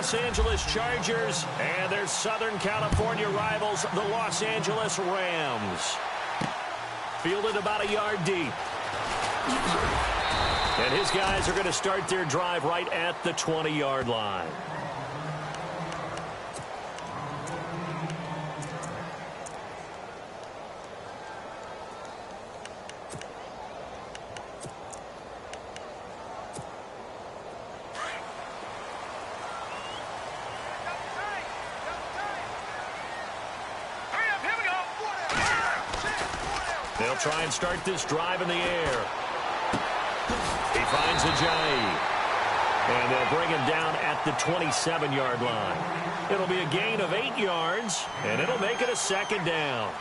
Los Angeles Chargers and their Southern California rivals, the Los Angeles Rams. Fielded about a yard deep. And his guys are going to start their drive right at the 20-yard line. They'll try and start this drive in the air. He finds Ajayi. And they'll bring him down at the 27-yard line. It'll be a gain of 8 yards, and it'll make it a second down.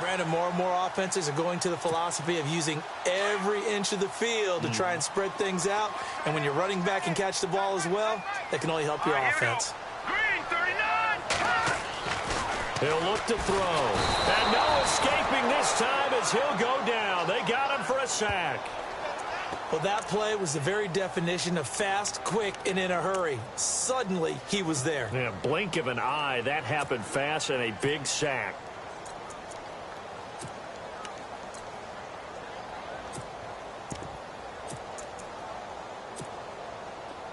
Brandon, more and more offenses are going to the philosophy of using every inch of the field to try and spread things out. And when you're running back and catch the ball as well, that can only help your offense. He'll look to throw. And no escaping this time as he'll go down. They got him for a sack. Well, that play was the very definition of fast, quick, and in a hurry. Suddenly, he was there. Yeah, blink of an eye. That happened fast and a big sack.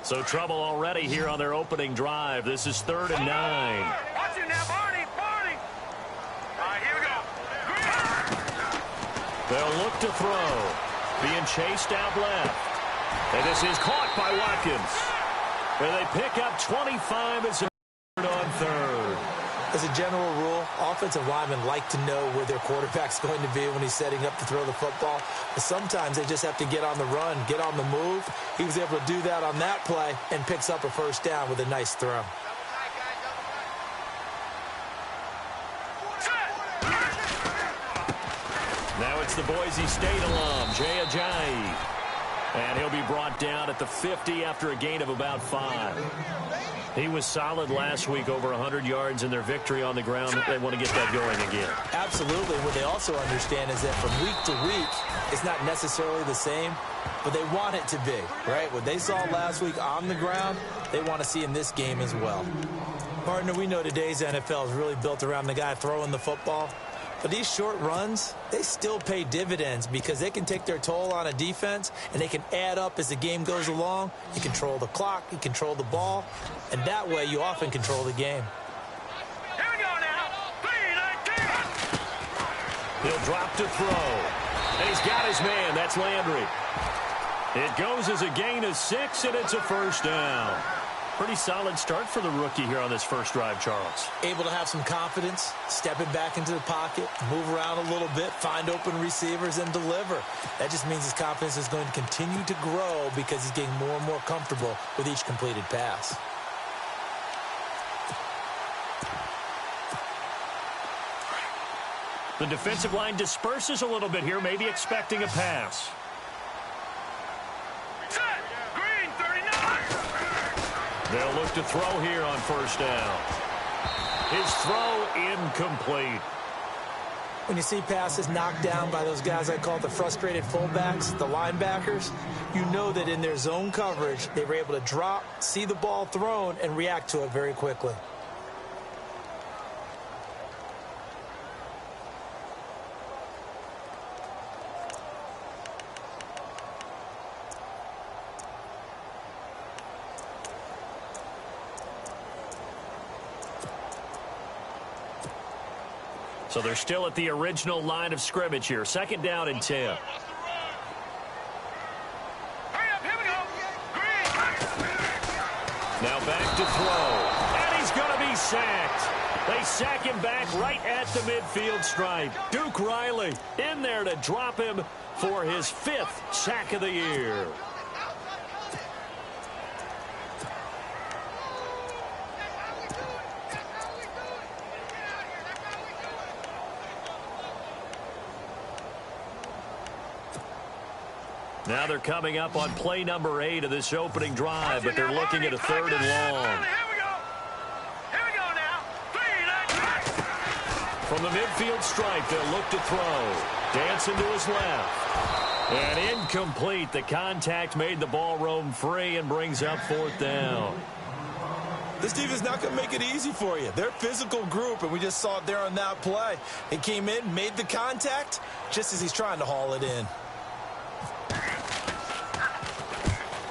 So trouble already here on their opening drive. This is 3rd and 9. Watch it now, Barney. All right, here we go. They'll look to throw. Being chased out left. And this is caught by Watkins. And they pick up 25 as a on 3rd. As a general rule, offensive linemen like to know where their quarterback's going to be when he's setting up to throw the football. But sometimes they just have to get on the run, get on the move. He was able to do that on that play and picks up a first down with a nice throw. Now it's the Boise State alum, Jay Ajayi. And he'll be brought down at the 50 after a gain of about 5. He was solid last week, over 100 yards in their victory on the ground. They want to get that going again. Absolutely. What they also understand is that from week to week, it's not necessarily the same, but they want it to be, right? What they saw last week on the ground, they want to see in this game as well. Partner, we know today's NFL is really built around the guy throwing the football. But these short runs, they still pay dividends because they can take their toll on a defense and they can add up as the game goes along. You control the clock, you control the ball, and that way you often control the game. Here we go now. 3-19. He'll drop to throw. And he's got his man. That's Landry. It goes as a gain of 6, and it's a first down. Pretty solid start for the rookie here on this first drive, Charles. Able to have some confidence, stepping back into the pocket, move around a little bit, find open receivers, and deliver. That just means his confidence is going to continue to grow because he's getting more and more comfortable with each completed pass. The defensive line disperses a little bit here, maybe expecting a pass. They'll look to throw here on first down. His throw incomplete. When you see passes knocked down by those guys I call the frustrated fullbacks, the linebackers, you know that in their zone coverage, they were able to drop, see the ball thrown, and react to it very quickly. So they're still at the original line of scrimmage here. 2nd down and 10. Hurry up, here we go. Now back to throw. And he's going to be sacked. They sack him back right at the midfield stripe. Duke Riley in there to drop him for his 5th sack of the year. Now they're coming up on play number 8 of this opening drive, but they're looking at a 3rd and long. Here we go now. 3-19. From the midfield stripe, they'll look to throw. Dancing to his left. And incomplete. The contact made the ball roam free and brings up 4th down. This defense is not going to make it easy for you. They're a physical group, and we just saw it there on that play. He came in, made the contact, just as he's trying to haul it in.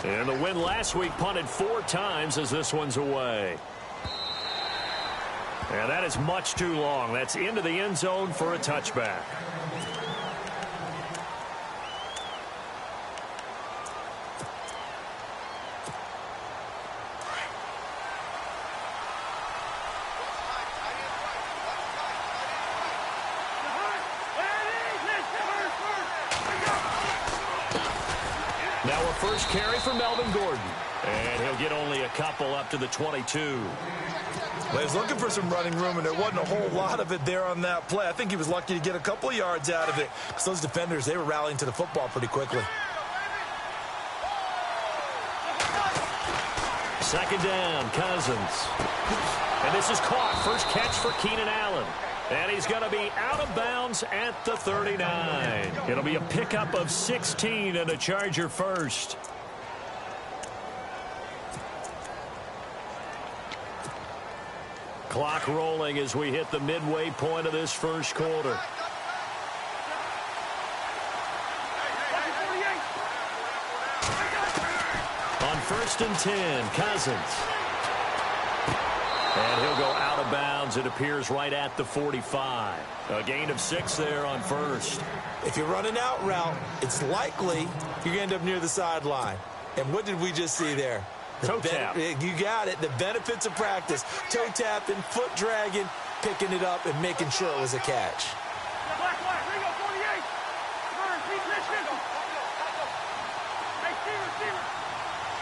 And the win last week punted 4 times as this one's away. And that is much too long. That's into the end zone for a touchback. Now a first carry for Melvin Gordon. And he'll get only a couple up to the 22. Well, he was looking for some running room, and there wasn't a whole lot of it there on that play. I think he was lucky to get a couple of yards out of it because those defenders, they were rallying to the football pretty quickly. Second down, Cousins. And this is caught. First catch for Keenan Allen. And he's going to be out of bounds at the 39. It'll be a pickup of 16 and a Charger first. Clock rolling as we hit the midway point of this first quarter. On 1st and 10, Cousins. And he'll go out of bounds, it appears, right at the 45. A gain of 6 there on first. If you're running out route, it's likely you're going to end up near the sideline. And what did we just see there? Toe tap. You got it. The benefits of practice. Toe tapping, foot dragging, picking it up, and making sure it was a catch.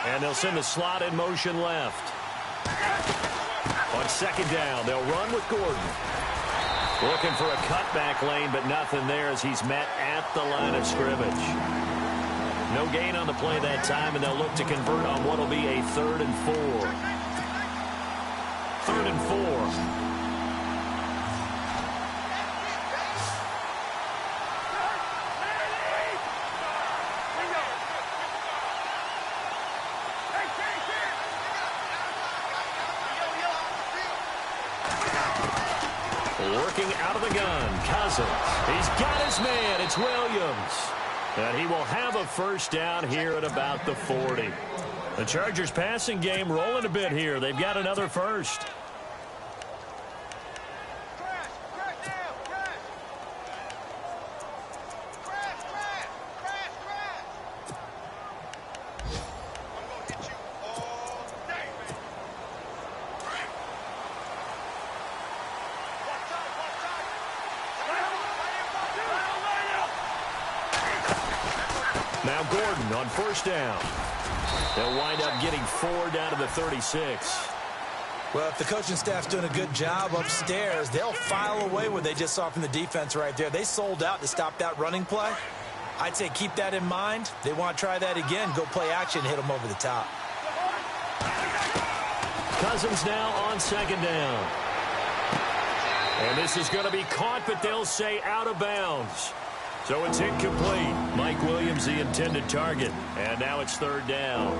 And they'll send the slot in motion left. On second down, they'll run with Gordon. Looking for a cutback lane, but nothing there as he's met at the line of scrimmage. No gain on the play that time, and they'll look to convert on what will be a 3rd and 4. 3rd and 4. Working out of the gun, Cousins. He's got his man. It's Williams. And he will have a first down here at about the 40. The Chargers passing game rolling a bit here. They've got another first. Now Gordon on first down. They'll wind up getting 4 down to the 36. Well, if the coaching staff's doing a good job upstairs, they'll file away what they just saw from the defense right there. They sold out to stop that running play. I'd say keep that in mind. They want to try that again. Go play action, hit them over the top. Cousins now on second down. And this is going to be caught, but they'll say out of bounds. So it's incomplete. Mike Williams, the intended target. And now it's 3rd down.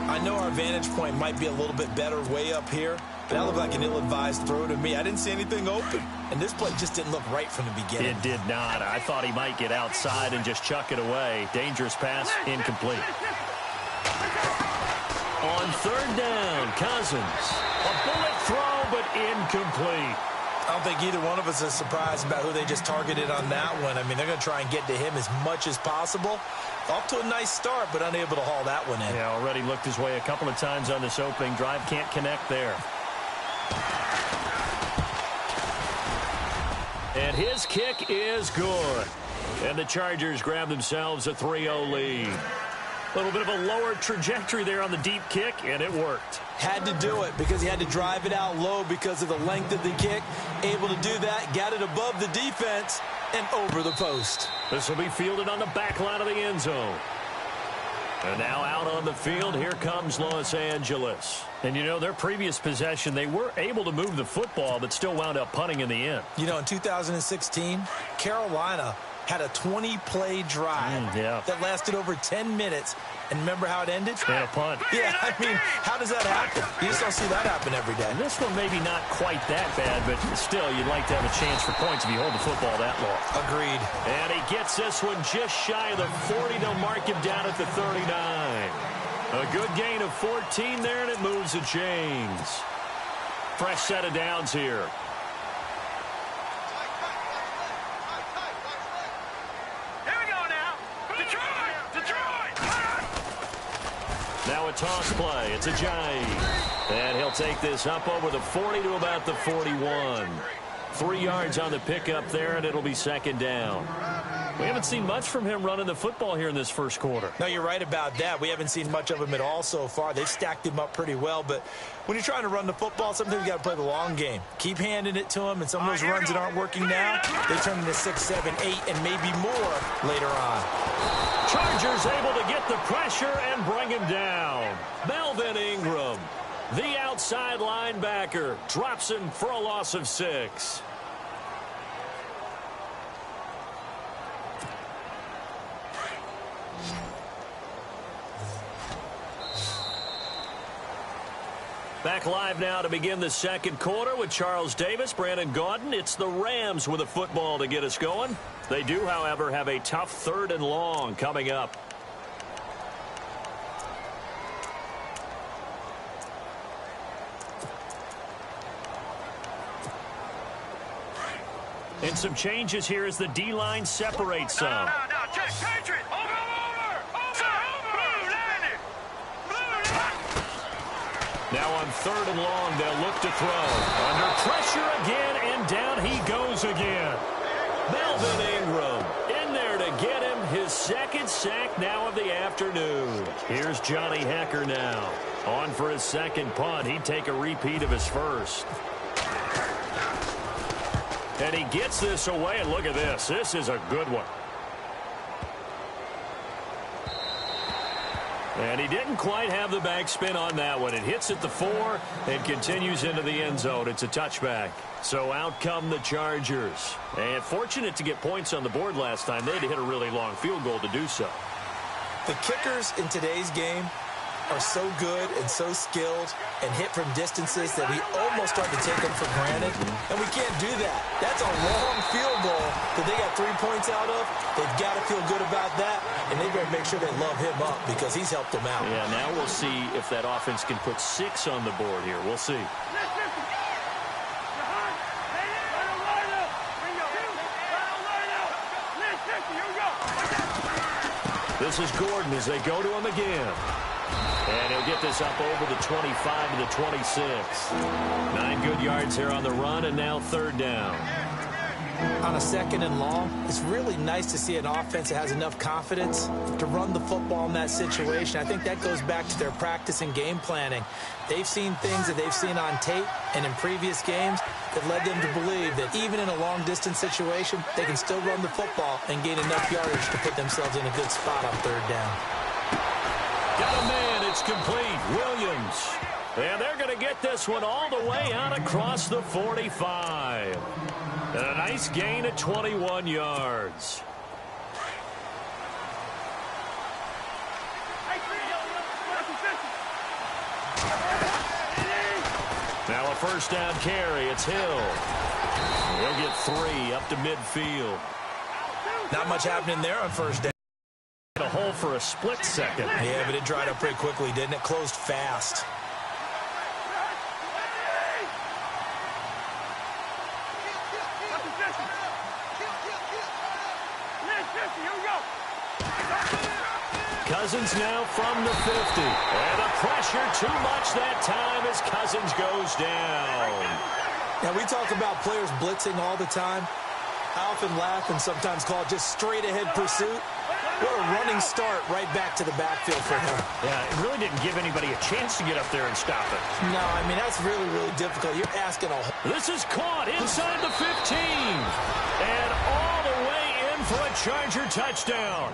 I know our vantage point might be a little bit better way up here, but that looked like an ill-advised throw to me. I didn't see anything open. And this play just didn't look right from the beginning. It did not. I thought he might get outside and just chuck it away. Dangerous pass, incomplete. On 3rd down, Cousins. A bullet throw, but incomplete. I don't think either one of us is surprised about who they just targeted on that one. I mean, they're going to try and get to him as much as possible. Off to a nice start, but unable to haul that one in. Yeah, already looked his way a couple of times on this opening drive. Can't connect there. And his kick is good. And the Chargers grab themselves a 3-0 lead. A little bit of a lower trajectory there on the deep kick, and it worked. Had to do it because he had to drive it out low because of the length of the kick. Able to do that, got it above the defense, and over the post. This will be fielded on the back line of the end zone. And now out on the field, here comes Los Angeles. And, you know, their previous possession, they were able to move the football, but still wound up punting in the end. You know, in 2016, Carolina had a 20-play drive that lasted over 10 minutes. And remember how it ended? And a punt. Yeah, I mean, how does that happen? You just don't see that happen every day. And this one maybe not quite that bad, but still, you'd like to have a chance for points if you hold the football that long. Agreed. And he gets this one just shy of the 40 to mark him down at the 39. A good gain of 14 there, and it moves the chains. Fresh set of downs here. Now a toss play. It's Ajayi. And he'll take this up over the 40 to about the 41. 3 yards on the pickup there, and it'll be second down. We haven't seen much from him running the football here in this first quarter. No, you're right about that. We haven't seen much of him at all so far. They've stacked him up pretty well, but when you're trying to run the football, sometimes you got to play the long game. Keep handing it to him, and some of those runs that aren't working now, they turn into 6, 7, 8, and maybe more later on. Chargers able to get the pressure and bring him down. Melvin Ingram, the outside linebacker, drops him for a loss of 6. Back live now to begin the second quarter with Charles Davis, Brandon Gaudin. It's the Rams with a football to get us going. They do, however, have a tough 3rd and long coming up. And some changes here as the D-line separates some. No, check, Patriot. Over. Now on 3rd and long, they'll look to throw. Under pressure again, and down he goes again. Melvin Ingram in there to get him his 2nd sack now of the afternoon. Here's Johnny Hekker now. On for his 2nd punt. He'd take a repeat of his 1st. And he gets this away, and look at this. This is a good one. And he didn't quite have the backspin on that one. It hits at the 4 and continues into the end zone. It's a touchback. So out come the Chargers. And fortunate to get points on the board last time. They had to hit a really long field goal to do so. The kickers in today's game are so good and so skilled and hit from distances that we almost start to take them for granted. And we can't do that. That's a long field goal that they got 3 points out of. They've got to feel good about that, and they better make sure they love him up because he's helped them out. Yeah, now we'll see if that offense can put 6 on the board here. We'll see. This is Gordon as they go to him again. And he'll get this up over the 25 to the 26. 9 good yards here on the run, and now 3rd down. On a 2nd and long, it's really nice to see an offense that has enough confidence to run the football in that situation. I think that goes back to their practice and game planning. They've seen things that they've seen on tape and in previous games that led them to believe that even in a long-distance situation, they can still run the football and gain enough yardage to put themselves in a good spot on 3rd down. Got a man, it's complete. Williams. And they're going to get this one all the way out across the 45. And a nice gain of 21 yards. Now a 1st down carry. It's Hill. He'll get 3 up to midfield. Not much happening there on 1st down. A hole for a split second. Yeah, but it dried up pretty quickly, didn't it? Closed fast. Cousins now from the 50. And the pressure too much that time as Cousins goes down. Now, we talk about players blitzing all the time. I often laugh and sometimes call it just straight-ahead pursuit. What a running start right back to the backfield for him. Yeah, it really didn't give anybody a chance to get up there and stop it. No, I mean, that's really, really difficult. You're asking a... This is caught inside the 15. And all the way in for a Charger touchdown.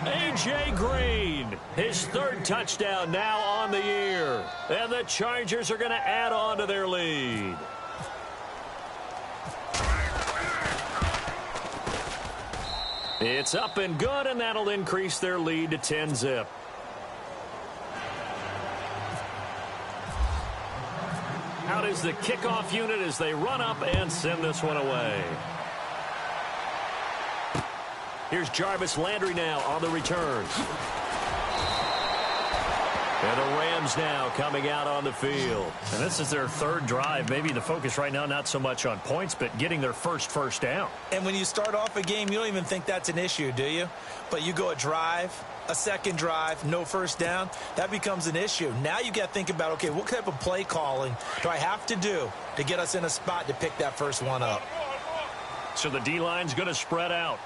A.J. Green, his 3rd touchdown now on the year. And the Chargers are going to add on to their lead. It's up and good, and that'll increase their lead to 10-zip. Out is the kickoff unit as they run up and send this one away. Here's Jarvis Landry now on the return. And the Rams now coming out on the field. And this is their third drive. Maybe the focus right now not so much on points, but getting their first down. And when you start off a game, you don't even think that's an issue, do you? But you go a drive, a second drive, no first down, that becomes an issue. Now you got to think about, okay, what type of play calling do I have to do to get us in a spot to pick that first one up? So the D-line's going to spread out.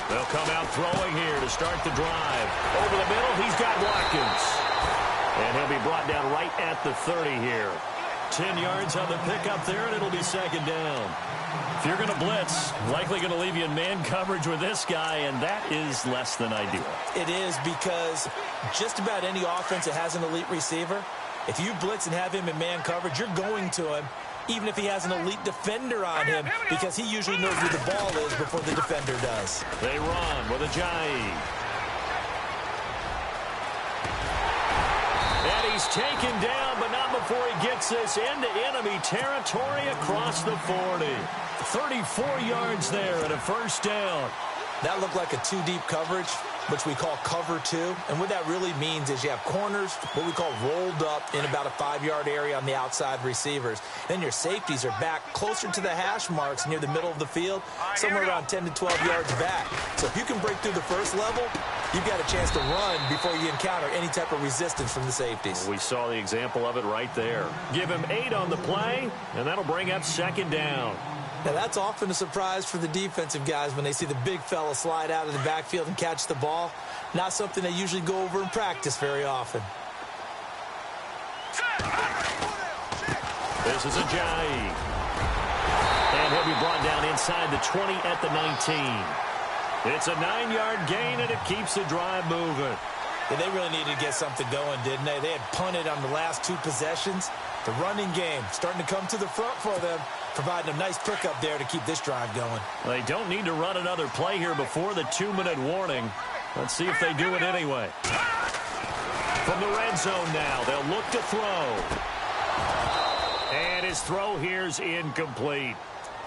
They'll come out throwing here to start the drive. Over the middle, he's got Watkins. And he'll be brought down right at the 30 here. 10 yards on the pickup there, and it'll be second down. If you're going to blitz, likely going to leave you in man coverage with this guy, and that is less than ideal. It is, because just about any offense that has an elite receiver, if you blitz and have him in man coverage, you're going to him, even if he has an elite defender on him, because he usually knows where the ball is before the defender does. They run with Ajayi. And he's taken down, but not before he gets this into enemy territory across the 40. 34 yards there and a first down. That looked like a two-deep coverage, which we call cover two. And what that really means is you have corners, what we call rolled up in about a 5-yard area on the outside receivers. Then your safeties are back closer to the hash marks near the middle of the field, somewhere around 10 to 12 yards back. So if you can break through the first level, you've got a chance to run before you encounter any type of resistance from the safeties. We saw the example of it right there. Give him 8 on the play, and that'll bring up second down. Now, that's often a surprise for the defensive guys when they see the big fella slide out of the backfield and catch the ball. Not something they usually go over in practice very often. This is Ajayi. And he'll be brought down inside the 20 at the 19. It's a 9-yard gain, and it keeps the drive moving. Yeah, they really needed to get something going, didn't they? They had punted on the last 2 possessions. The running game starting to come to the front for them, providing a nice pickup there to keep this drive going. They don't need to run another play here before the 2-minute warning. Let's see if they do it anyway. From the red zone now, they'll look to throw. And his throw here's incomplete.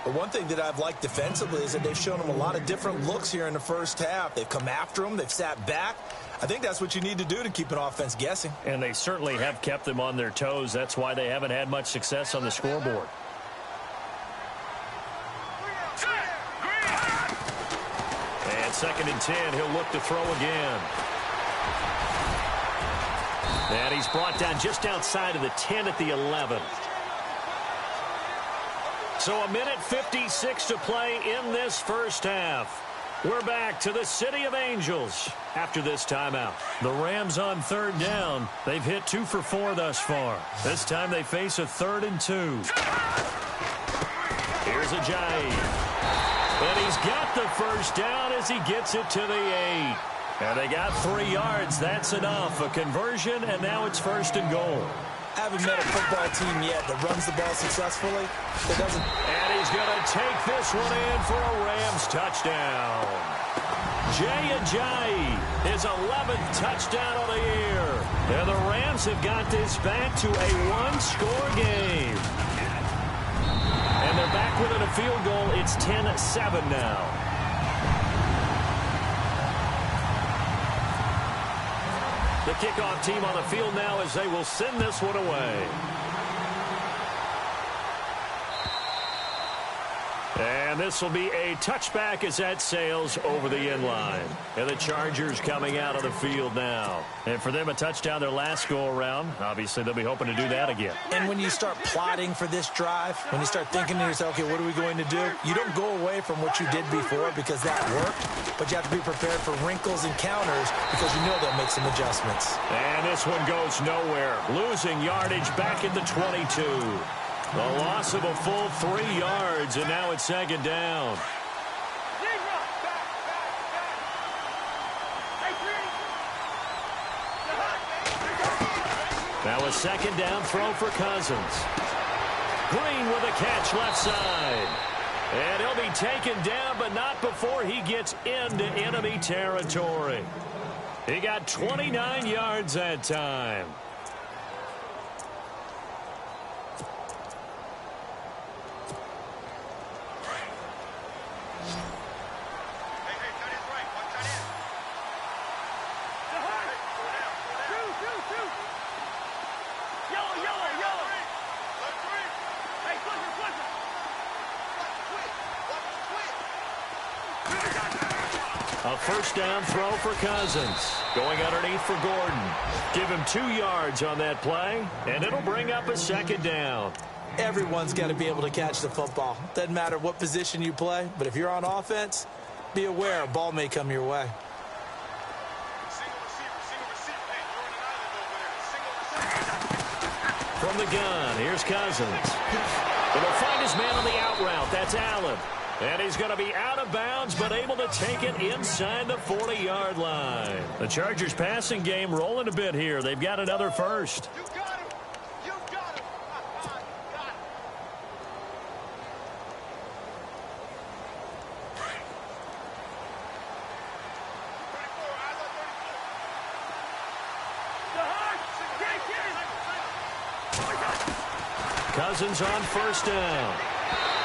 But one thing that I've liked defensively is that they've shown them a lot of different looks here in the first half. They've come after them. They've sat back. I think that's what you need to do to keep an offense guessing. And they certainly have kept them on their toes. That's why they haven't had much success on the scoreboard. And second and 10, he'll look to throw again. And he's brought down just outside of the 10 at the 11. So 1:56 to play in this first half. We're back to the City of Angels after this timeout. The Rams on third down. They've hit 2 for 4 thus far. This time they face a 3rd and 2. Here's Ajayi. And he's got the first down as he gets it to the 8. And they got 3 yards. That's enough. A conversion, and now it's 1st and goal. I haven't met a football team yet that runs the ball successfully that doesn't. And he's going to take this one in for a Rams touchdown. Jay Ajayi, his 11th touchdown of the year. And the Rams have got this back to a 1-score game. And they're back within a field goal. It's 10-7 now. The kickoff team on the field now as they will send this one away. And this will be a touchback as that sails over the end line. And the Chargers coming out of the field now. And for them, a touchdown their last go-around. Obviously, they'll be hoping to do that again. And when you start plotting for this drive, when you start thinking to yourself, okay, what are we going to do? You don't go away from what you did before because that worked, but you have to be prepared for wrinkles and counters because you know they'll make some adjustments. And this one goes nowhere. Losing yardage back at the 22. The loss of a full 3 yards, and now it's second down. Now a second down throw for Cousins. Green with a catch left side. And he'll be taken down, but not before he gets into enemy territory. He got 29 yards that time. A first down throw for Cousins. Going underneath for Gordon. Give him 2 yards on that play, and it'll bring up a second down. Everyone's got to be able to catch the football. Doesn't matter what position you play, but if you're on offense, be aware a ball may come your way. From the gun, here's Cousins. He'll find his man on the out route. That's Allen. And he's going to be out of bounds, but able to take it inside the 40-yard line. The Chargers passing game rolling a bit here. They've got another first. You got him. You got him. Got him. Cousins on first down.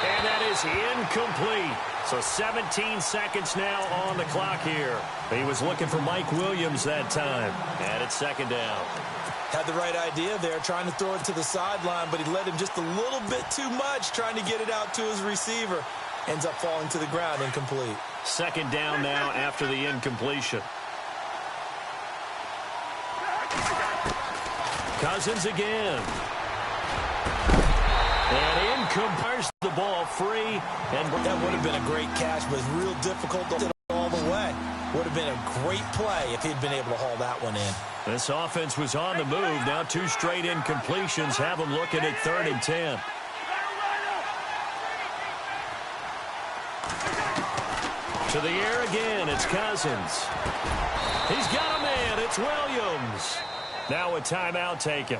And that is incomplete. So 17 seconds now on the clock here. He was looking for Mike Williams that time. And it's second down. Had the right idea there, trying to throw it to the sideline, but he let him just a little bit too much, trying to get it out to his receiver. Ends up falling to the ground, incomplete. Second down now after the incompletion. Cousins again. And incomplete, the ball free. And that would have been a great catch, but it's real difficult to get it all the way. Would have been a great play if he'd been able to haul that one in. This offense was on the move. Now 2 straight incompletions have them looking at 3rd and 10. To the air again, it's Cousins. He's got a man, it's Williams. Now a timeout taken.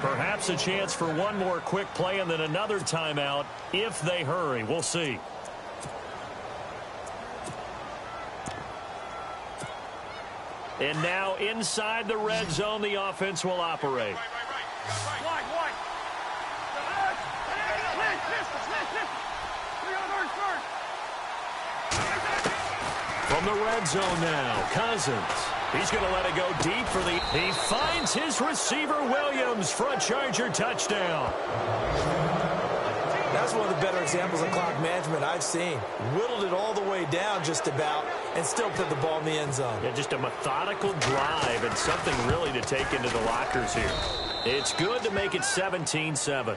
Perhaps a chance for one more quick play and then another timeout if they hurry. We'll see. And now inside the red zone, the offense will operate. From the red zone now, Cousins. He's going to let it go deep for the... He finds his receiver, Williams, for a Charger touchdown. That's one of the better examples of clock management I've seen. Whittled it all the way down just about and still put the ball in the end zone. Yeah, just a methodical drive and something really to take into the lockers here. It's good to make it 17-7.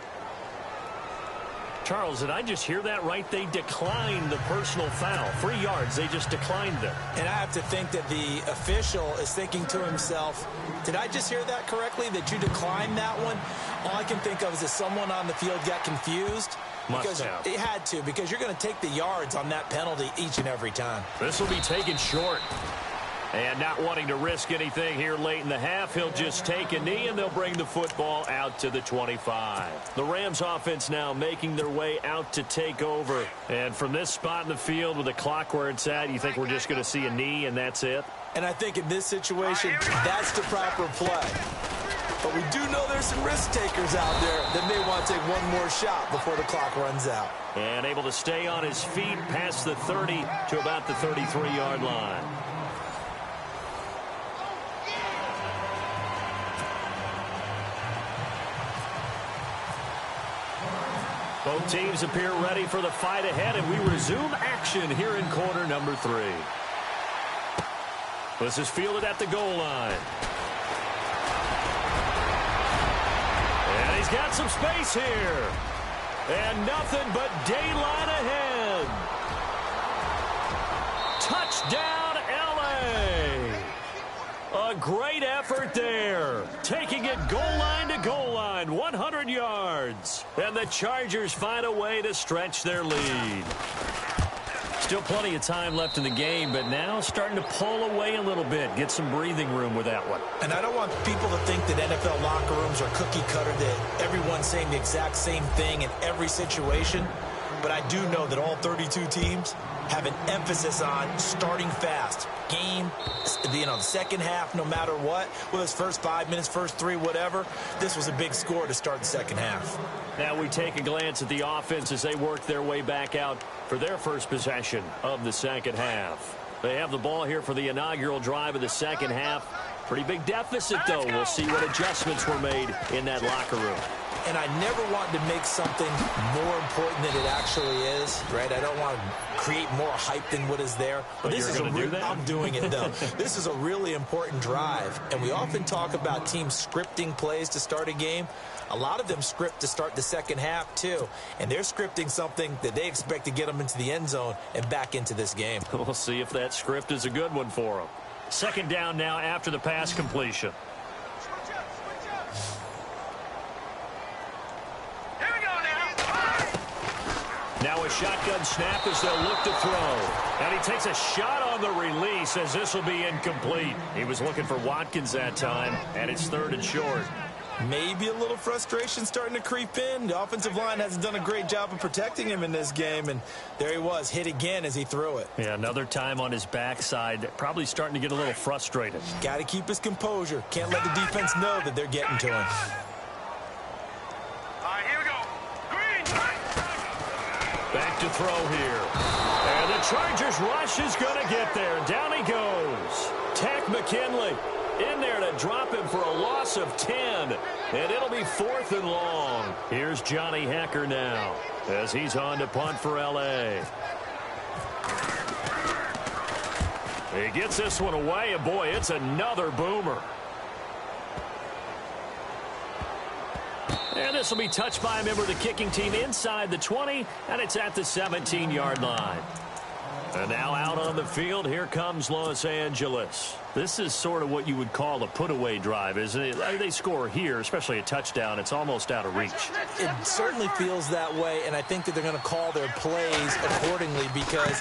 Charles, did I just hear that right? They declined the personal foul. 3 yards, they just declined them. And I have to think that the official is thinking to himself, did I just hear that correctly, that you declined that one? All I can think of is that someone on the field got confused. Must have. It had to, because you're going to take the yards on that penalty each and every time. This will be taken short. And not wanting to risk anything here late in the half, he'll just take a knee, and they'll bring the football out to the 25. The Rams offense now making their way out to take over. And from this spot in the field with the clock where it's at, you think we're just going to see a knee and that's it? And I think in this situation, that's the proper play. But we do know there's some risk takers out there that may want to take one more shot before the clock runs out. And able to stay on his feet past the 30 to about the 33-yard line. Both teams appear ready for the fight ahead, and we resume action here in quarter number 3. This is fielded at the goal line. And he's got some space here. And nothing but daylight ahead. Touchdown, L.A. A great effort there. Taking it goal line to goal line, 100 yards. And the Chargers find a way to stretch their lead. Still plenty of time left in the game, but now starting to pull away a little bit. Get some breathing room with that one. And I don't want people to think that NFL locker rooms are cookie cutter, that everyone's saying the exact same thing in every situation. but I do know that all 32 teams have an emphasis on starting fast. Game, the second half, no matter what, whether it's first 5 minutes, first 3, whatever, this was a big score to start the second half. Now we take a glance at the offense as they work their way back out for their first possession of the second half. They have the ball here for the inaugural drive of the second half. Pretty big deficit, though. We'll see what adjustments were made in that locker room. And I never want to make something more important than it actually is, right? I don't want to create more hype than what is there. But this is I'm doing it, though. This is a really important drive. And we often talk about teams scripting plays to start a game. A lot of them script to start the second half, too. And they're scripting something that they expect to get them into the end zone and back into this game. We'll see if that script is a good one for them. Second down now after the pass completion. Now a shotgun snap as they'll look to throw. And he takes a shot on the release as this will be incomplete. He was looking for Watkins that time, and it's 3rd and short. Maybe a little frustration starting to creep in. The offensive line hasn't done a great job of protecting him in this game, and there he was, hit again as he threw it. Yeah, another time on his backside, probably starting to get a little frustrated. Got to keep his composure. Can't let the defense know that they're getting to him. Back to throw here. And the Chargers rush is going to get there. Down he goes. Tack McKinley in there to drop him for a loss of 10. And it'll be 4th and long. Here's Johnny Hecker now as he's on to punt for L.A. He gets this one away, and boy, it's another boomer. And this will be touched by a member of the kicking team inside the 20, and it's at the 17-yard line. And now out on the field, here comes Los Angeles. This is sort of what you would call a put-away drive, isn't it? They score here, especially a touchdown. It's almost out of reach. It certainly feels that way, and I think that they're going to call their plays accordingly because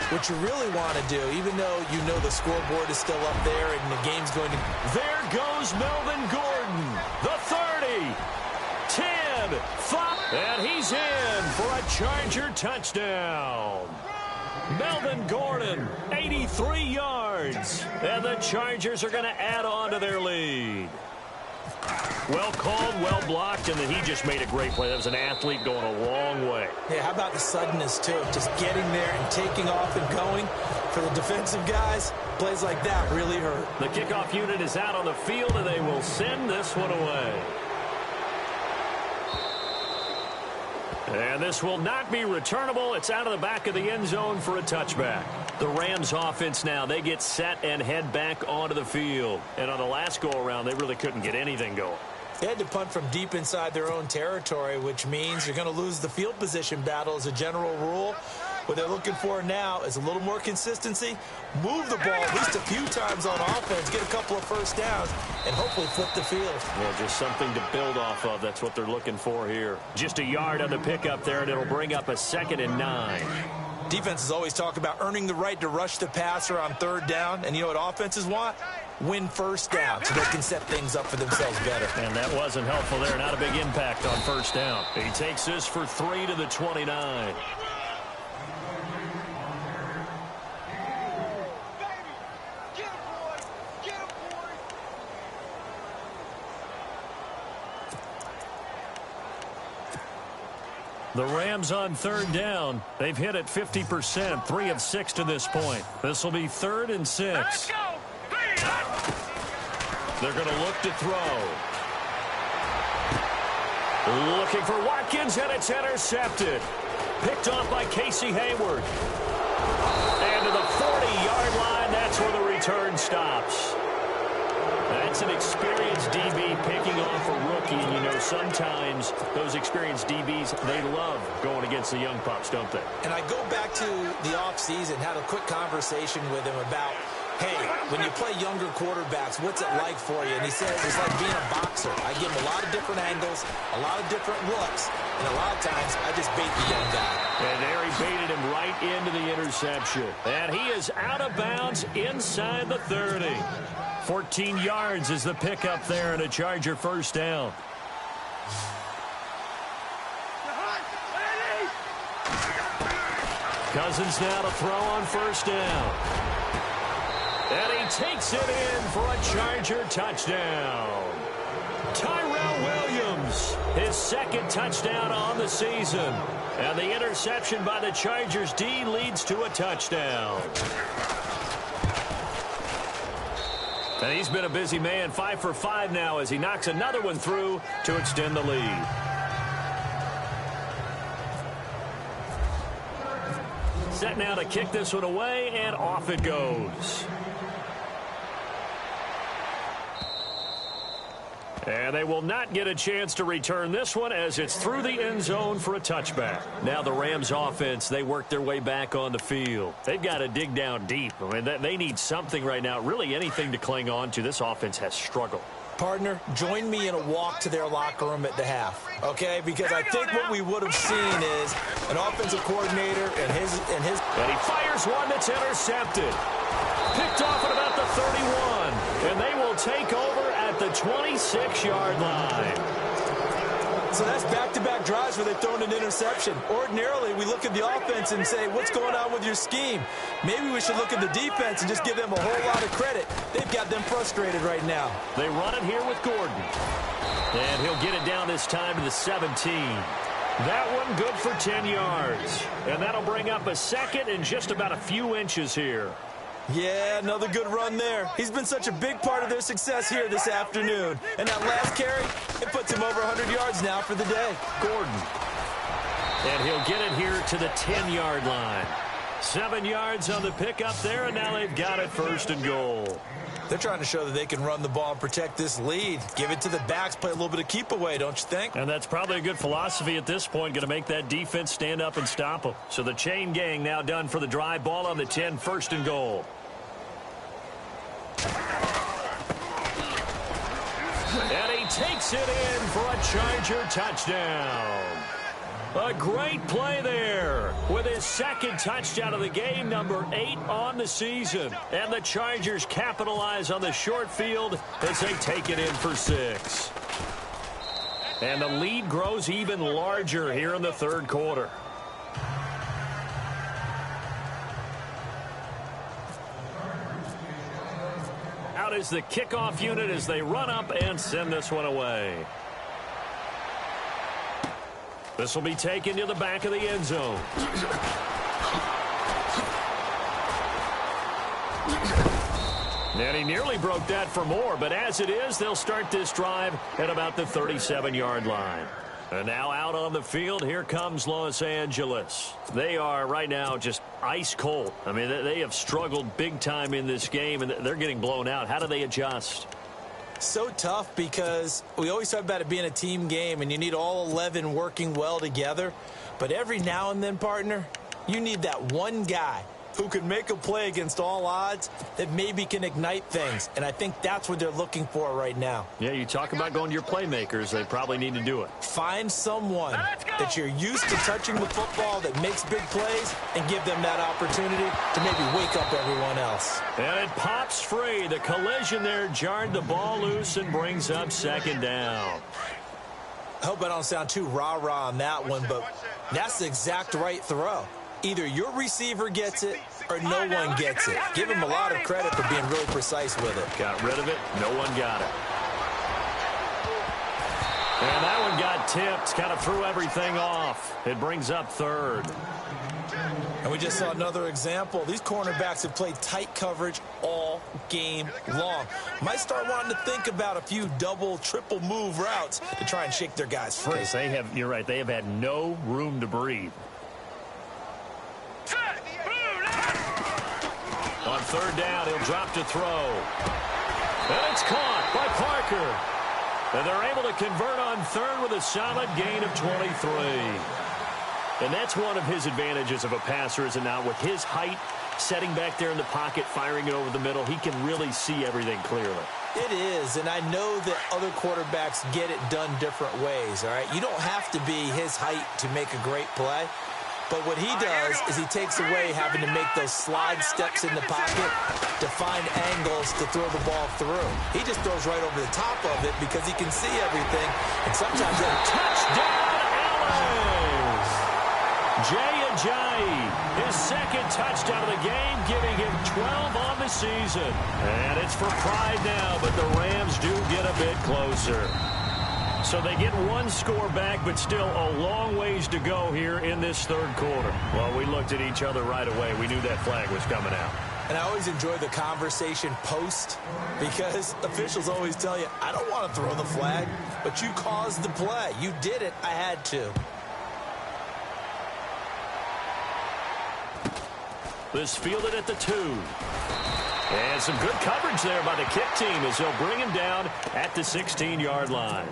what you really want to do, even though you know the scoreboard is still up there and the game's going to... There goes Melvin Gordon, the 30. 10, 5, and he's in for a Charger touchdown. Melvin Gordon, 83 yards, and the Chargers are going to add on to their lead. Well called, well blocked, and then he just made a great play. That was an athlete going a long way. Yeah, how about the suddenness, too? Just getting there and taking off and going. For the defensive guys, plays like that really hurt. The kickoff unit is out on the field, and they will send this one away. And this will not be returnable. It's out of the back of the end zone for a touchback. The Rams offense now, they get set and head back onto the field. And on the last go-around, they really couldn't get anything going. They had to punt from deep inside their own territory, which means you're going to lose the field position battle as a general rule. What they're looking for now is a little more consistency, move the ball at least a few times on offense, get a couple of first downs, and hopefully flip the field. Well, just something to build off of. That's what they're looking for here. Just a yard on the pickup there, and it'll bring up a 2nd and 9. Defenses always talk about earning the right to rush the passer on 3rd down, and you know what offenses want? Win first down so they can set things up for themselves better. And that wasn't helpful there. Not a big impact on first down. He takes this for 3 to the 29. The Rams on 3rd down. They've hit it 50%, 3 of 6 to this point. This will be 3rd and 6. They're going to look to throw. Looking for Watkins, and it's intercepted. Picked off by Casey Hayward. And to the 40-yard line, that's where the return stops. That's an experienced DB picking off a rookie, and you know sometimes those experienced DBs, they love going against the young pups, don't they? And I go back to the offseason, had a quick conversation with him about, hey, when you play younger quarterbacks, what's it like for you? And he says it's like being a boxer. I give him a lot of different angles, a lot of different looks, and a lot of times I just bait the young guy. And there he baited him right into the interception. And he is out of bounds inside the 30. 14 yards is the pickup there and a Charger first down. Cousins now to throw on first down. And he takes it in for a Charger touchdown. Tyrell Williams, his second touchdown on the season. And the interception by the Chargers D leads to a touchdown. And he's been a busy man, 5 for 5 now as he knocks another one through to extend the lead. Set now to kick this one away, and off it goes. And they will not get a chance to return this one as it's through the end zone for a touchback. Now the Rams offense, they work their way back on the field. They've got to dig down deep. I mean, they need something right now, really anything to cling on to. This offense has struggled. Partner, join me in a walk to their locker room at the half, okay? Because I think what we would have seen is an offensive coordinator and his. And he fires one that's intercepted. Picked off at about the 31. And they will take over at the 26-yard line. So that's back-to-back drives where they've thrown an interception. Ordinarily, we look at the offense and say, what's going on with your scheme? Maybe we should look at the defense and just give them a whole lot of credit. They've got them frustrated right now. They run it here with Gordon. And he'll get it down this time to the 17. That one good for 10 yards. And that'll bring up a second and just about a few inches here. Yeah, another good run there. He's been such a big part of their success here this afternoon. And that last carry, it puts him over 100 yards now for the day. Gordon. And he'll get it here to the 10-yard line. 7 yards on the pickup there, and now they've got it first and goal. They're trying to show that they can run the ball and protect this lead. Give it to the backs, play a little bit of keep away, don't you think? And that's probably a good philosophy at this point, going to make that defense stand up and stop them. So the chain gang now done for the drive. Ball on the 10, first and goal. And he takes it in for a Charger touchdown. A great play there with his second touchdown of the game, number 8 on the season. And the Chargers capitalize on the short field as they take it in for 6. And the lead grows even larger here in the third quarter. Out is the kickoff unit as they run up and send this one away. This will be taken to the back of the end zone. And he nearly broke that for more, but as it is, they'll start this drive at about the 37-yard line. And now out on the field, here comes Los Angeles. They are right now just ice cold. I mean, they have struggled big time in this game, and they're getting blown out. How do they adjust? So tough because we always talk about it being a team game, and you need all 11 working well together. But every now and then, partner, you need that one guy who can make a play against all odds that maybe can ignite things. And I think that's what they're looking for right now. Yeah, you talk about going to your playmakers. They probably need to do it. Find someone that you're used to touching the football that makes big plays and give them that opportunity to maybe wake up everyone else. And it pops free. The collision there jarred the ball loose and brings up second down. I hope I don't sound too rah-rah on that one, but that's the exact right throw. Either your receiver gets it or no one gets it. Give him a lot of credit for being really precise with it. Got rid of it. No one got it. And that one got tipped. Kind of threw everything off. It brings up third. And we just saw another example. These cornerbacks have played tight coverage all game long. Might start wanting to think about a few double, triple move routes to try and shake their guys free. You're right, they have had no room to breathe. On third down, he'll drop to throw. And it's caught by Parker. And they're able to convert on third with a solid gain of 23. And that's one of his advantages of a passer, is it not? With his height, setting back there in the pocket, firing it over the middle, he can really see everything clearly. It is, and I know that other quarterbacks get it done different ways, all right? You don't have to be his height to make a great play. But what he does is he takes away having to make those slide steps in the pocket to find angles to throw the ball through. He just throws right over the top of it because he can see everything. And sometimes touchdown, Allen! Jay Ajayi, his second touchdown of the game, giving him 12 on the season. And it's for pride now, but the Rams do get a bit closer. So they get one score back, but still a long ways to go here in this third quarter. Well, we looked at each other right away. We knew that flag was coming out. And I always enjoy the conversation post because officials always tell you, I don't want to throw the flag, but you caused the play. You did it. I had to. This fielded at the 2. And some good coverage there by the kick team as they'll bring him down at the 16-yard line.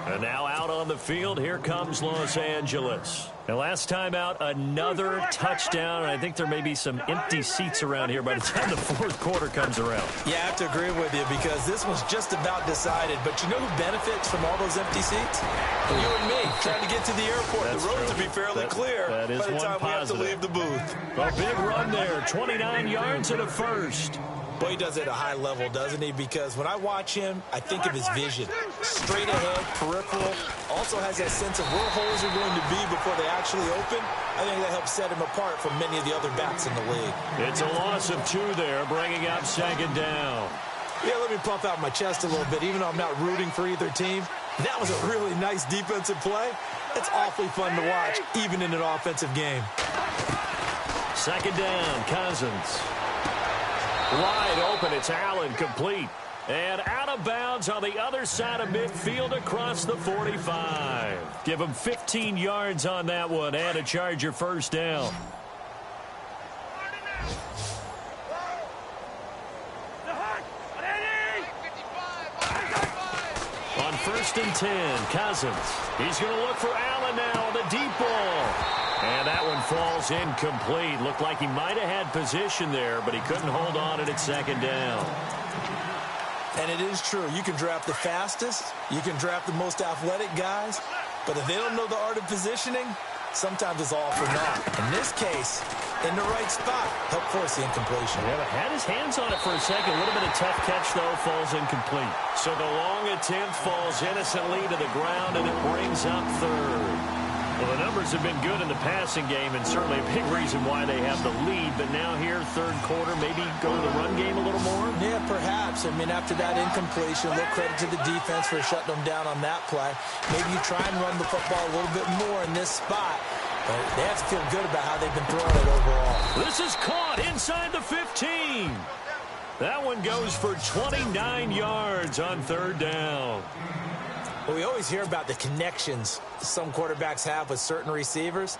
And now out on the field, here comes Los Angeles. And last time out, another touchdown. And I think there may be some empty seats around here by the time the fourth quarter comes around. Yeah, I have to agree with you because this was just about decided. But you know who benefits from all those empty seats? You and me, trying to get to the airport. That's the roads true. will be fairly clear that is by the time one we have to positive. leave the booth. A big run there, 29 yards and a first. Boy, he does it at a high level, doesn't he? Because when I watch him, I think of his vision. Straight ahead, peripheral. Also has that sense of where holes are going to be before they actually open. I think that helps set him apart from many of the other backs in the league. It's a loss of 2 there, bringing up second down. Yeah, let me puff out my chest a little bit, even though I'm not rooting for either team. That was a really nice defensive play. It's awfully fun to watch, even in an offensive game. Second down, Cousins. Wide open, it's Allen, complete. And out of bounds on the other side of midfield across the 45. Give him 15 yards on that one and a Charger first down. On 1st and 10, Cousins. He's going to look for Allen now on the deep ball. And that one falls incomplete. Looked like he might have had position there, but he couldn't hold on it at second down. And it is true. You can draft the fastest. You can draft the most athletic guys. But if they don't know the art of positioning, sometimes it's all for naught. In this case, in the right spot, help force the incompletion. Yeah, but had his hands on it for a second. A little bit of tough catch, though, falls incomplete. So the long attempt falls innocently to the ground, and it brings up third. Well, the numbers have been good in the passing game, and certainly a big reason why they have the lead. But now here, third quarter, maybe go to the run game a little more? Yeah, perhaps. I mean, after that incompletion, a little credit to the defense for shutting them down on that play. Maybe you try and run the football a little bit more in this spot. But they have to feel good about how they've been throwing it overall. This is caught inside the 15. That one goes for 29 yards on third down. Well, we always hear about the connections some quarterbacks have with certain receivers.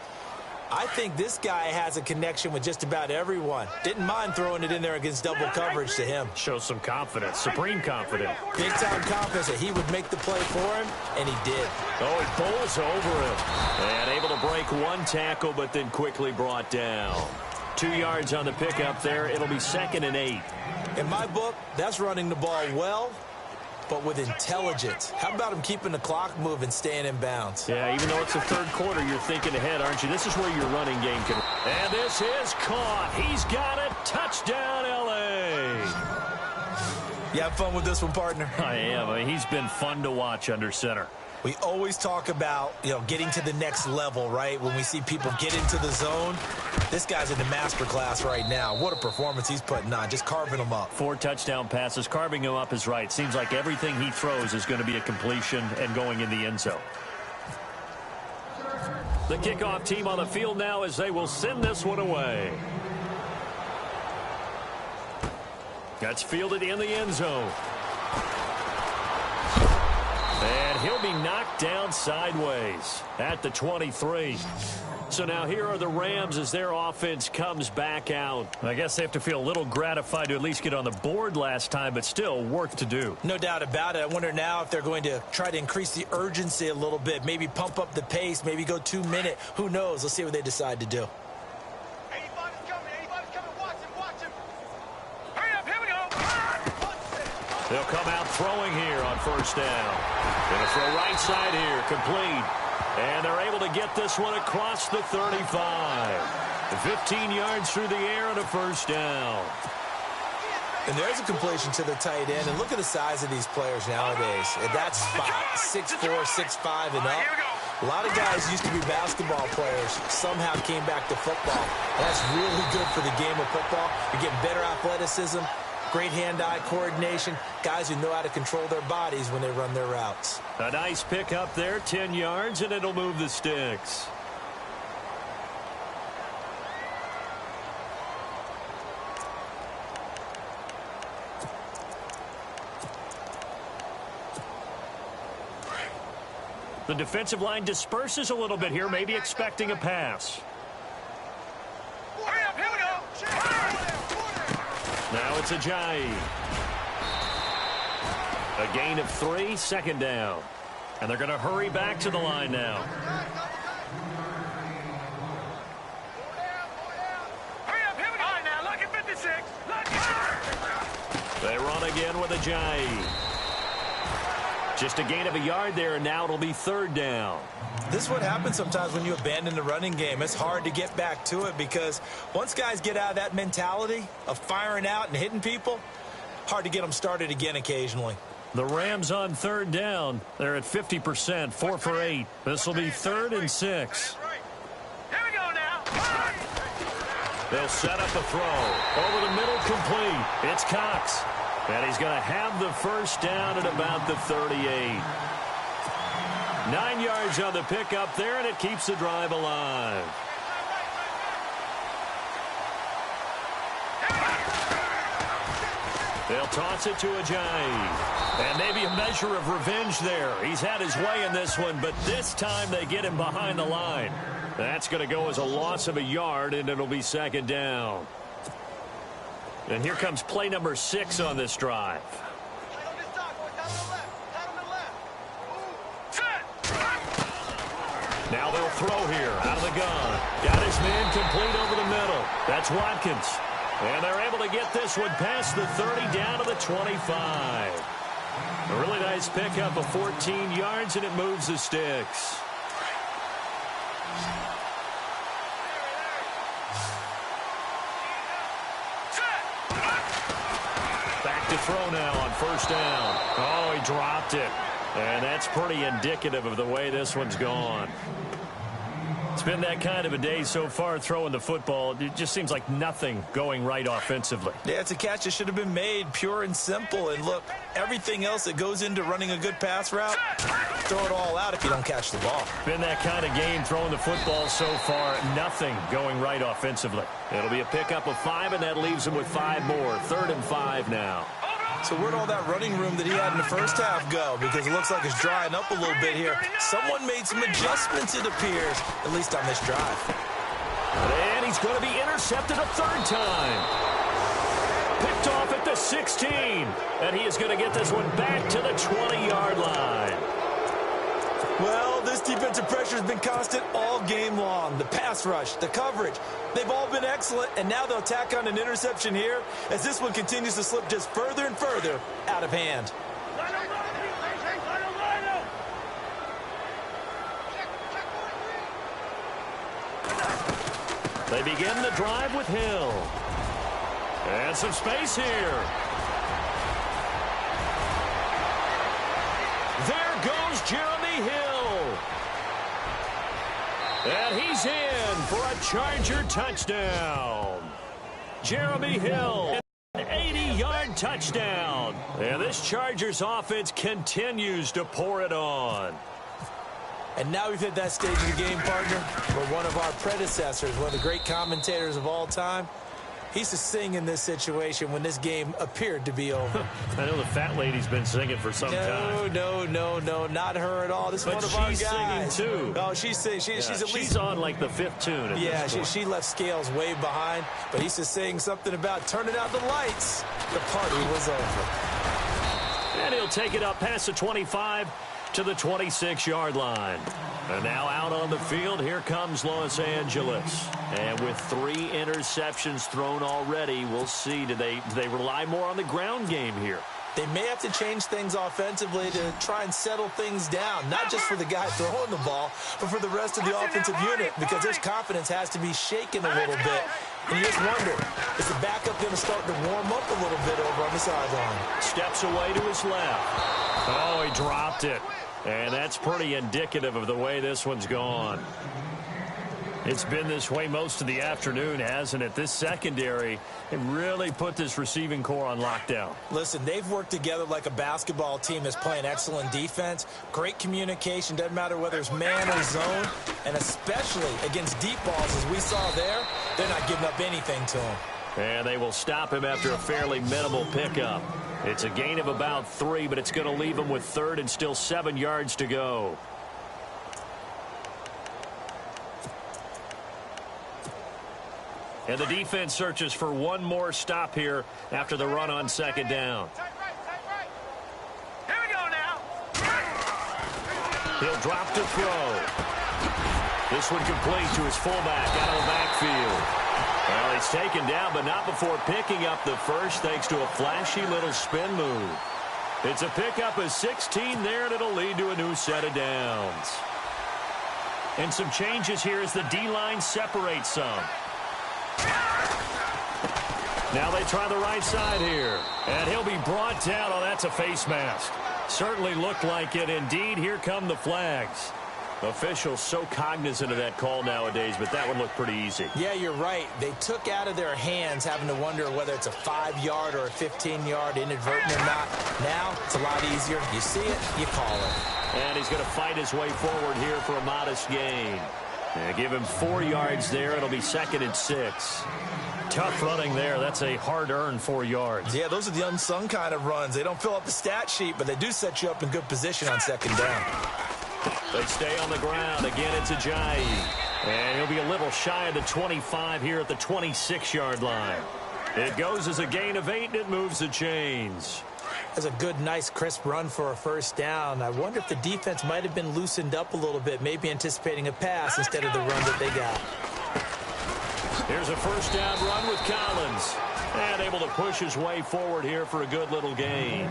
I think this guy has a connection with just about everyone. Didn't mind throwing it in there against double coverage to him. Shows some confidence, supreme confidence. Big-time confidence that he would make the play for him, and he did. Oh, he bowls over him. And able to break one tackle, but then quickly brought down. 2 yards on the pickup there. It'll be 2nd and 8. In my book, that's running the ball well, but with intelligence. How about him keeping the clock moving, staying in bounds? Yeah, even though it's the third quarter, you're thinking ahead, aren't you? This is where your running game can... And this is caught. He's got it. Touchdown, L.A. You have fun with this one, partner? I am. I mean, he's been fun to watch under center. We always talk about, getting to the next level, right? When we see people get into the zone, this guy's in the master class right now. What a performance he's putting on, just carving them up. 4 touchdown passes. Carving him up is right. Seems like everything he throws is going to be a completion and going in the end zone. The kickoff team on the field now as they will send this one away. That's fielded in the end zone. And he'll be knocked down sideways at the 23. So now here are the Rams as their offense comes back out. I guess they have to feel a little gratified to at least get on the board last time, but still work to do. No doubt about it. I wonder now if they're going to try to increase the urgency a little bit, maybe pump up the pace, maybe go 2 minute. Who knows? Let's see what they decide to do. Anybody's coming. Watch him. Hurry up, here we go. They'll come out throwing here on first down. Gonna throw right side here, complete. And they're able to get this one across the 35. 15 yards through the air and a first down. And there's a completion to the tight end. And look at the size of these players nowadays. At that spot, 6'4", 6'5", and up. A lot of guys used to be basketball players, somehow came back to football. That's really good for the game of football. You're getting better athleticism, great hand-eye coordination, guys who know how to control their bodies when they run their routes. A nice pick up there, 10 yards, and it'll move the sticks. The defensive line disperses a little bit here, maybe expecting a pass. Hurry up, here we go. Now it's Ajayi. A gain of 3, second down. And they're going to hurry back to the line now. Hurry up, here we go. All right, now, look at 56. Look. They run again with Ajayi. Just a gain of a yard there, and now it'll be third down. This is what happens sometimes when you abandon the running game. It's hard to get back to it because once guys get out of that mentality of firing out and hitting people, hard to get them started again occasionally. The Rams on third down. They're at 50%, 4 for 8. This will be 3rd and 6. Here we go now. They'll set up a throw. Over the middle, complete. It's Cox. And he's going to have the first down at about the 38. 9 yards on the pickup there, and it keeps the drive alive. They'll toss it to Ajayi. And maybe a measure of revenge there. He's had his way in this one, but this time they get him behind the line. That's going to go as a loss of a yard, and it'll be second down. And here comes play number 6 on this drive. Now they'll throw here out of the gun. Got his man complete over the middle. That's Watkins. And they're able to get this one past the 30 down to the 25. A really nice pickup of 14 yards, and it moves the sticks. To throw now on first down. Oh, he dropped it. And that's pretty indicative of the way this one's gone. It's been that kind of a day so far throwing the football. It just seems like nothing going right offensively. Yeah, it's a catch that should have been made, pure and simple. And look, everything else that goes into running a good pass route, throw it all out if you don't catch the ball. Been that kind of game throwing the football so far. Nothing going right offensively. It'll be a pickup of 5, and that leaves him with 5 more. 3rd and 5 now. So where'd all that running room that he had in the first half go? Because it looks like it's drying up a little bit here. Someone made some adjustments, it appears, at least on this drive. And he's going to be intercepted a 3rd time. Picked off at the 16. And he is going to get this one back to the 20-yard line. Well, this defensive pressure has been constant all game long. The pass rush, the coverage, they've all been excellent, and now they'll tack on an interception here as this one continues to slip just further and further out of hand. They begin the drive with Hill. And some space here. There goes Jeremy Hill. And he's in for a Charger touchdown. Jeremy Hill, an 80-yard touchdown. And this Chargers offense continues to pour it on. And now we've hit that stage of the game, partner, where one of our predecessors, one of the great commentators of all time, he used to sing in this situation when this game appeared to be over. I know the fat lady's been singing for some time. No, not her at all. This is one of our guys. But she's singing, too. Oh, she's singing. She's at least... She's on, like, the 5th tune at this point. She left Scales way behind, but he used to sing something about turning out the lights. The party was over. And he'll take it up past the 25 to the 26-yard line. And now out on the field, here comes Los Angeles. And with 3 interceptions thrown already, we'll see. Do they rely more on the ground game here? They may have to change things offensively to try and settle things down, not just for the guy throwing the ball, but for the rest of the offensive unit, because their confidence has to be shaken a little bit. And you just wonder, is the backup going to start to warm up a little bit over on the sideline? Steps away to his left. Oh, he dropped it. And that's pretty indicative of the way this one's gone. It's been this way most of the afternoon, hasn't it? This secondary, it really put this receiving core on lockdown. Listen, they've worked together like a basketball team that's playing excellent defense. Great communication, doesn't matter whether it's man or zone. And especially against deep balls, as we saw there, they're not giving up anything to him. And they will stop him after a fairly minimal pickup. It's a gain of about 3, but it's going to leave him with 3rd and still 7 yards to go. And the defense searches for one more stop here after the run on 2nd down. Here we go now. He'll drop to throw. This one complete to his fullback out of the backfield. Well, he's taken down, but not before picking up the first thanks to a flashy little spin move. It's a pickup of 16 there, and it'll lead to a new set of downs. And some changes here as the D-line separates some. Now they try the right side here. And he'll be brought down. Oh, that's a face mask. Certainly looked like it. Indeed, here come the flags. Officials so cognizant of that call nowadays, but that would look pretty easy. Yeah, you're right. They took out of their hands having to wonder whether it's a 5-yard or a 15-yard inadvertent or not. Now, it's a lot easier. You see it, you call it. And he's going to fight his way forward here for a modest gain. Give him 4 yards there. It'll be 2nd and 6. Tough running there. That's a hard-earned 4 yards. Yeah, those are the unsung kind of runs. They don't fill up the stat sheet, but they do set you up in good position on 2nd down. They stay on the ground. Again, it's Ajayi. And he'll be a little shy of the 25 here at the 26-yard line. It goes as a gain of 8, and it moves the chains. That's a good, nice, crisp run for a 1st down. I wonder if the defense might have been loosened up a little bit, maybe anticipating a pass instead of the run that they got. Here's a 1st down run with Collins. And able to push his way forward here for a good little gain.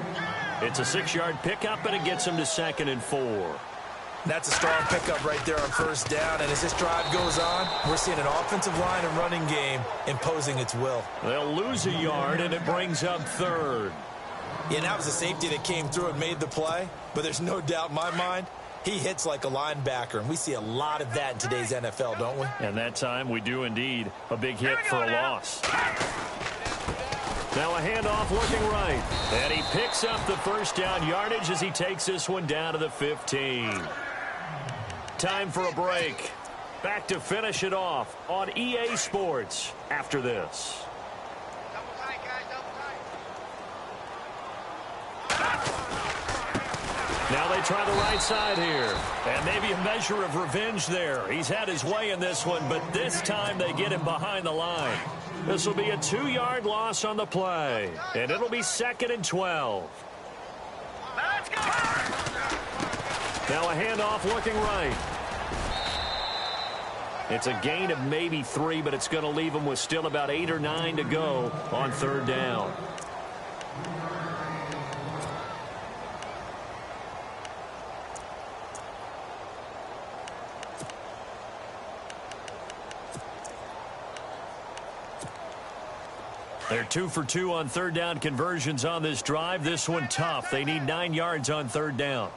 It's a 6-yard pickup, and it gets him to 2nd and 4. That's a strong pickup right there on 1st down. And as this drive goes on, we're seeing an offensive line and running game imposing its will. They'll lose a yard, and it brings up 3rd. Yeah, and that was a safety that came through and made the play. But there's no doubt in my mind, he hits like a linebacker. And we see a lot of that in today's NFL, don't we? And that time we do indeed. A big hit for a loss. Now a handoff looking right. And he picks up the 1st down yardage as he takes this one down to the 15. Time for a break. Back to finish it off on EA Sports after this. Now they try the right side here. And maybe a measure of revenge there. He's had his way in this one, but this time they get him behind the line. This will be a 2-yard loss on the play. And it'll be 2nd and 12. Let's go. Now a handoff looking right. It's a gain of maybe 3, but it's going to leave him with still about 8 or 9 to go on 3rd down. They're 2 for 2 on 3rd down conversions on this drive. This one tough. They need 9 yards on 3rd down.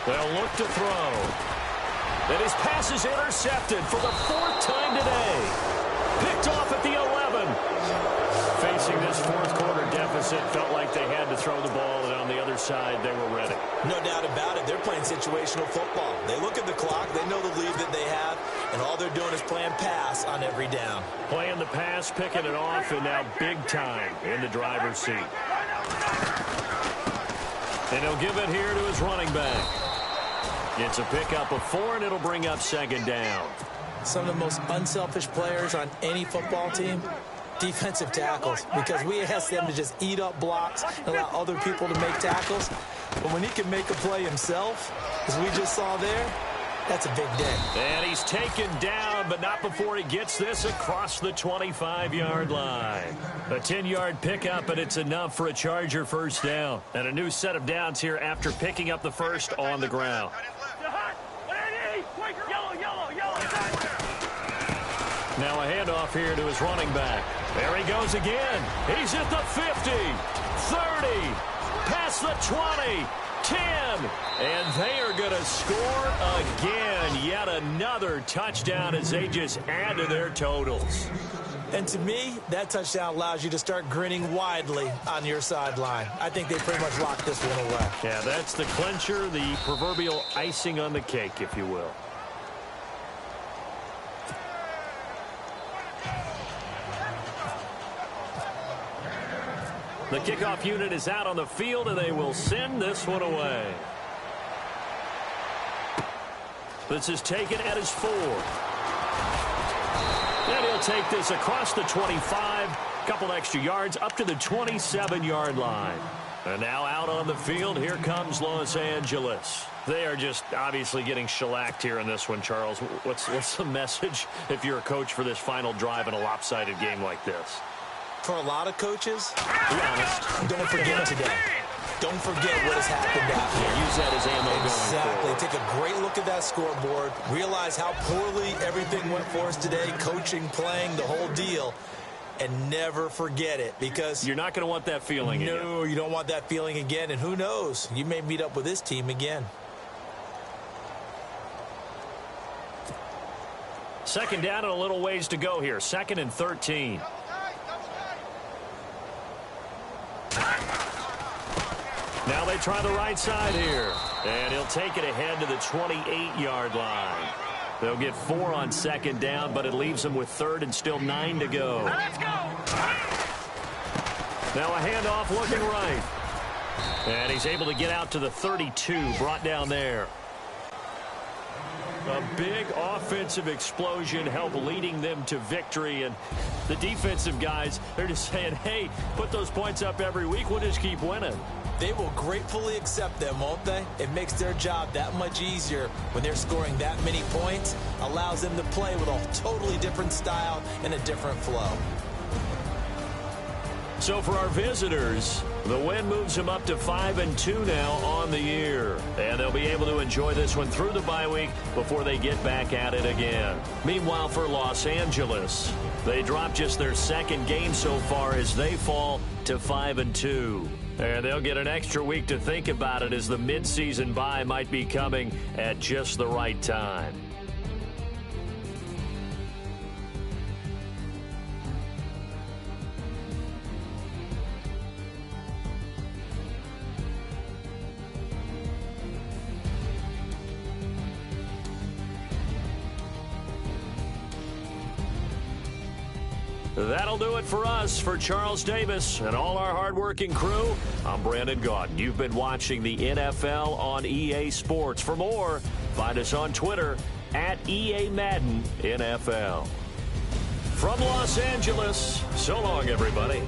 They'll look to throw. And his pass is intercepted for the 4th time today. Picked off at the 11. Facing this 4th quarter deficit, felt like they had to throw the ball, and on the other side, they were ready. No doubt about it. They're playing situational football. They look at the clock. They know the lead that they have, and all they're doing is playing pass on every down. Playing the pass, picking it off, and now big time in the driver's seat. And he'll give it here to his running back. It's a pickup of 4, and it'll bring up 2nd down. Some of the most unselfish players on any football team, defensive tackles, because we ask them to just eat up blocks and allow other people to make tackles. But when he can make a play himself, as we just saw there, that's a big day. And he's taken down, but not before he gets this across the 25-yard line. A 10-yard pickup, and it's enough for a Charger 1st down. And a new set of downs here after picking up the 1st on the ground. Now a handoff here to his running back. There he goes again. He's at the 50, 30, past the 20, 10. And they are going to score again. Yet another touchdown as they just add to their totals. And to me, that touchdown allows you to start grinning widely on your sideline. I think they pretty much locked this one away. Yeah, that's the clincher, the proverbial icing on the cake, if you will. The kickoff unit is out on the field, and they will send this one away. This is taken at his 4. And he'll take this across the 25, couple extra yards, up to the 27-yard line. And now out on the field, here comes Los Angeles. They are just obviously getting shellacked here in this one, Charles. What's the message if you're a coach for this final drive in a lopsided game like this? For a lot of coaches, Be honest. don't forget today. Don't forget what has happened out here. Use that as ammo Exactly. going forward. Take a great look at that scoreboard. Realize how poorly everything went for us today, coaching, playing, the whole deal. And never forget it, because You're not going to want that feeling again. no, you don't want that feeling again. And who knows? You may meet up with this team again. Second down and a little ways to go here. 2nd and 13. Now they try the right side here. And he'll take it ahead to the 28-yard line. They'll get 4 on 2nd down, but it leaves them with 3rd and still 9 to go. Let's go. Now a handoff looking right. And he's able to get out to the 32, brought down there. A big offensive explosion helped leading them to victory. And the defensive guys, they're just saying, hey, put those points up every week. We'll just keep winning. They will gratefully accept them, won't they? It makes their job that much easier when they're scoring that many points. Allows them to play with a totally different style and a different flow. So for our visitors, the win moves them up to 5-2 now on the year. And they'll be able to enjoy this one through the bye week before they get back at it again. Meanwhile, for Los Angeles, they drop just their 2nd game so far as they fall to 5-2. And they'll get an extra week to think about it, as the midseason bye might be coming at just the right time. That'll do it for us. For Charles Davis and all our hardworking crew, I'm Brandon Gaudin. You've been watching the NFL on EA Sports. For more, find us on Twitter at EA Madden NFL. From Los Angeles, so long, everybody.